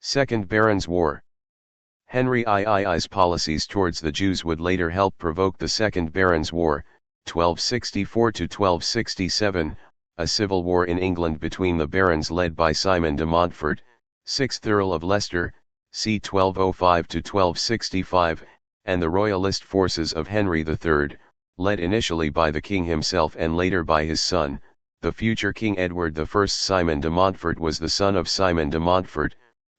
Second Barons' War. Henry III's policies towards the Jews would later help provoke the Second Barons' War, 1264 to 1267, a civil war in England between the barons led by Simon de Montfort, 6th Earl of Leicester, c. 1205 to 1265, and the royalist forces of Henry III, led initially by the king himself and later by his son, the future King Edward I. Simon de Montfort was the son of Simon de Montfort,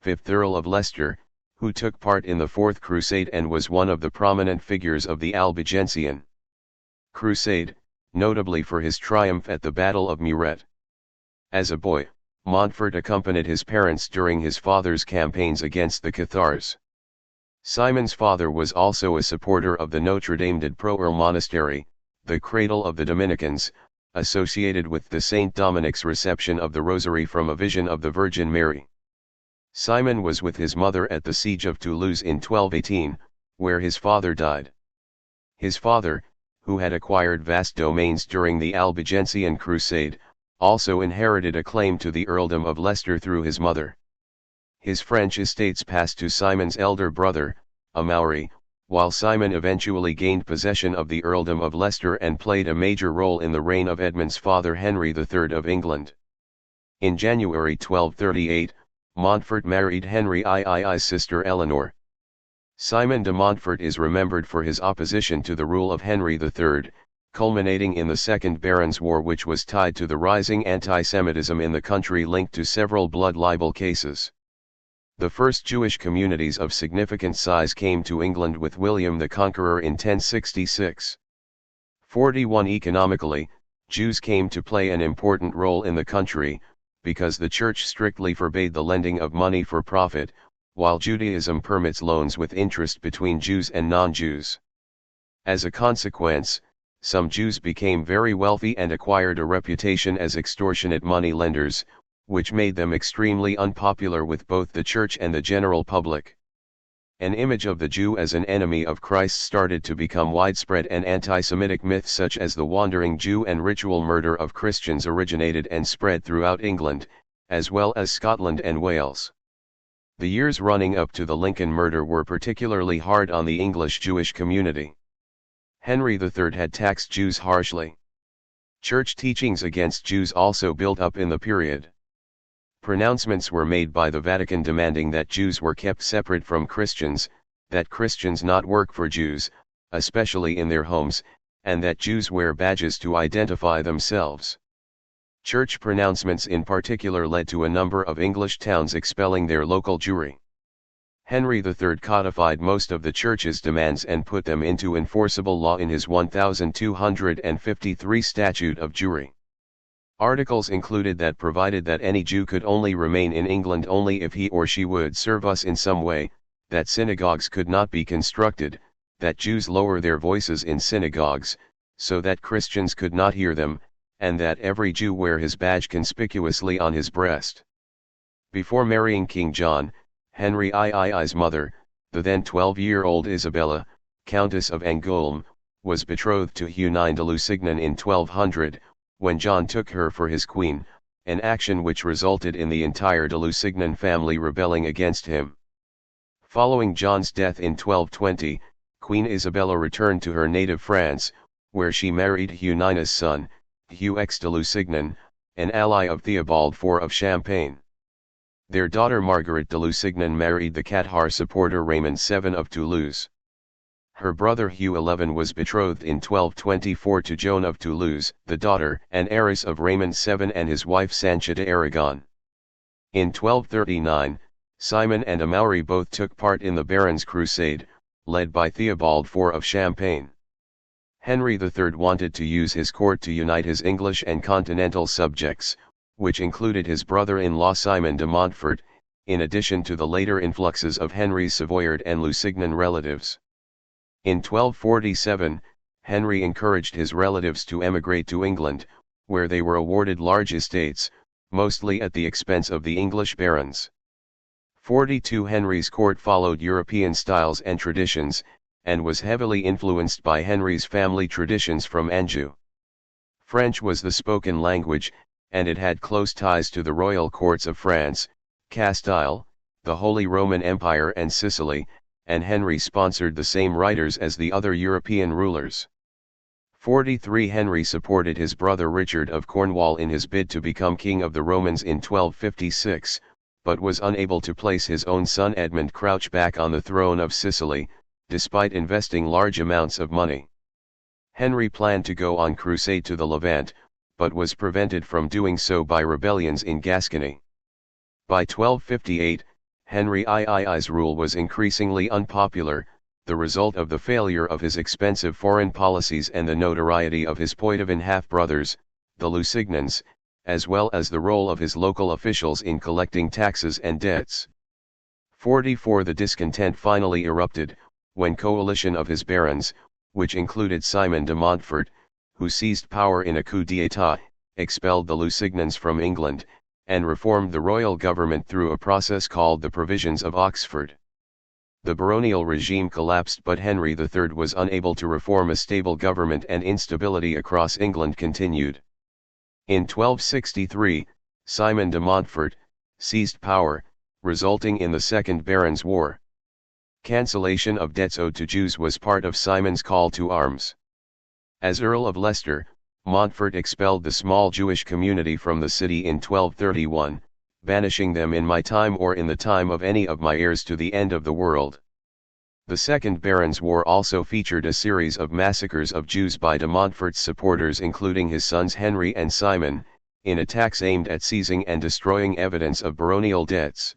5th Earl of Leicester, who took part in the Fourth Crusade and was one of the prominent figures of the Albigensian Crusade, notably for his triumph at the Battle of Muret. As a boy, Montfort accompanied his parents during his father's campaigns against the Cathars. Simon's father was also a supporter of the Notre Dame de Proer monastery, the cradle of the Dominicans, associated with the Saint Dominic's reception of the Rosary from a vision of the Virgin Mary. Simon was with his mother at the siege of Toulouse in 1218, where his father died. His father, who had acquired vast domains during the Albigensian Crusade, also inherited a claim to the earldom of Leicester through his mother. His French estates passed to Simon's elder brother, Amaury, while Simon eventually gained possession of the earldom of Leicester and played a major role in the reign of Edmund's father Henry III of England. In January 1238, Montfort married Henry III's sister Eleanor. Simon de Montfort is remembered for his opposition to the rule of Henry III, culminating in the Second Barons' War, which was tied to the rising anti-Semitism in the country linked to several blood libel cases. The first Jewish communities of significant size came to England with William the Conqueror in 1066. 41 Economically, Jews came to play an important role in the country, because the Church strictly forbade the lending of money for profit, while Judaism permits loans with interest between Jews and non-Jews. As a consequence, some Jews became very wealthy and acquired a reputation as extortionate money lenders, which made them extremely unpopular with both the Church and the general public. An image of the Jew as an enemy of Christ started to become widespread, and anti-Semitic myths such as the Wandering Jew and ritual murder of Christians originated and spread throughout England, as well as Scotland and Wales. The years running up to the Lincoln murder were particularly hard on the English Jewish community. Henry III had taxed Jews harshly. Church teachings against Jews also built up in the period. Pronouncements were made by the Vatican demanding that Jews were kept separate from Christians, that Christians not work for Jews, especially in their homes, and that Jews wear badges to identify themselves. Church pronouncements in particular led to a number of English towns expelling their local Jewry. Henry III codified most of the Church's demands and put them into enforceable law in his 1253 Statute of Jewry. Articles included that provided that any Jew could only remain in England only if he or she would serve us in some way, that synagogues could not be constructed, that Jews lower their voices in synagogues, so that Christians could not hear them, and that every Jew wear his badge conspicuously on his breast. Before marrying King John, Henry III's mother, the then 12-year-old Isabella, Countess of Angoulême, was betrothed to Hugh IX de Lusignan in 1200, when John took her for his queen, an action which resulted in the entire de Lusignan family rebelling against him. Following John's death in 1220, Queen Isabella returned to her native France, where she married Hugh IX's son, Hugh X de Lusignan, an ally of Theobald IV of Champagne. Their daughter Margaret de Lusignan married the Cathar supporter Raymond VII of Toulouse. Her brother Hugh XI was betrothed in 1224 to Joan of Toulouse, the daughter and heiress of Raymond VII, and his wife Sancha de Aragon. In 1239, Simon and Amaury both took part in the Barons' Crusade, led by Theobald IV of Champagne. Henry III wanted to use his court to unite his English and continental subjects, which included his brother-in-law Simon de Montfort, in addition to the later influxes of Henry's Savoyard and Lusignan relatives. In 1247, Henry encouraged his relatives to emigrate to England, where they were awarded large estates, mostly at the expense of the English barons. 42 Henry's court followed European styles and traditions, and was heavily influenced by Henry's family traditions from Anjou. French was the spoken language, and it had close ties to the royal courts of France, Castile, the Holy Roman Empire and Sicily, and Henry sponsored the same writers as the other European rulers. 43 Henry supported his brother Richard of Cornwall in his bid to become king of the Romans in 1256, but was unable to place his own son Edmund Crouch back on the throne of Sicily, despite investing large amounts of money. Henry planned to go on crusade to the Levant, but was prevented from doing so by rebellions in Gascony. By 1258, Henry III's rule was increasingly unpopular, the result of the failure of his expensive foreign policies and the notoriety of his Poitevin half-brothers, the Lusignans, as well as the role of his local officials in collecting taxes and debts. 44 The discontent finally erupted, when coalition of his barons, which included Simon de Montfort, who seized power in a coup d'état, expelled the Lusignans from England, and reformed the royal government through a process called the Provisions of Oxford. The baronial regime collapsed, but Henry III was unable to reform a stable government, and instability across England continued. In 1263, Simon de Montfort seized power, resulting in the Second Barons' War. Cancellation of debts owed to Jews was part of Simon's call to arms. As Earl of Leicester, Montfort expelled the small Jewish community from the city in 1231, banishing them in my time or in the time of any of my heirs to the end of the world. The Second Barons' War also featured a series of massacres of Jews by de Montfort's supporters, including his sons Henry and Simon, in attacks aimed at seizing and destroying evidence of baronial debts.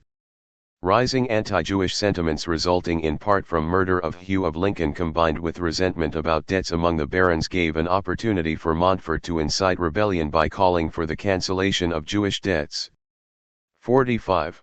Rising anti-Jewish sentiments resulting in part from murder of Hugh of Lincoln combined with resentment about debts among the barons gave an opportunity for Montfort to incite rebellion by calling for the cancellation of Jewish debts. 45.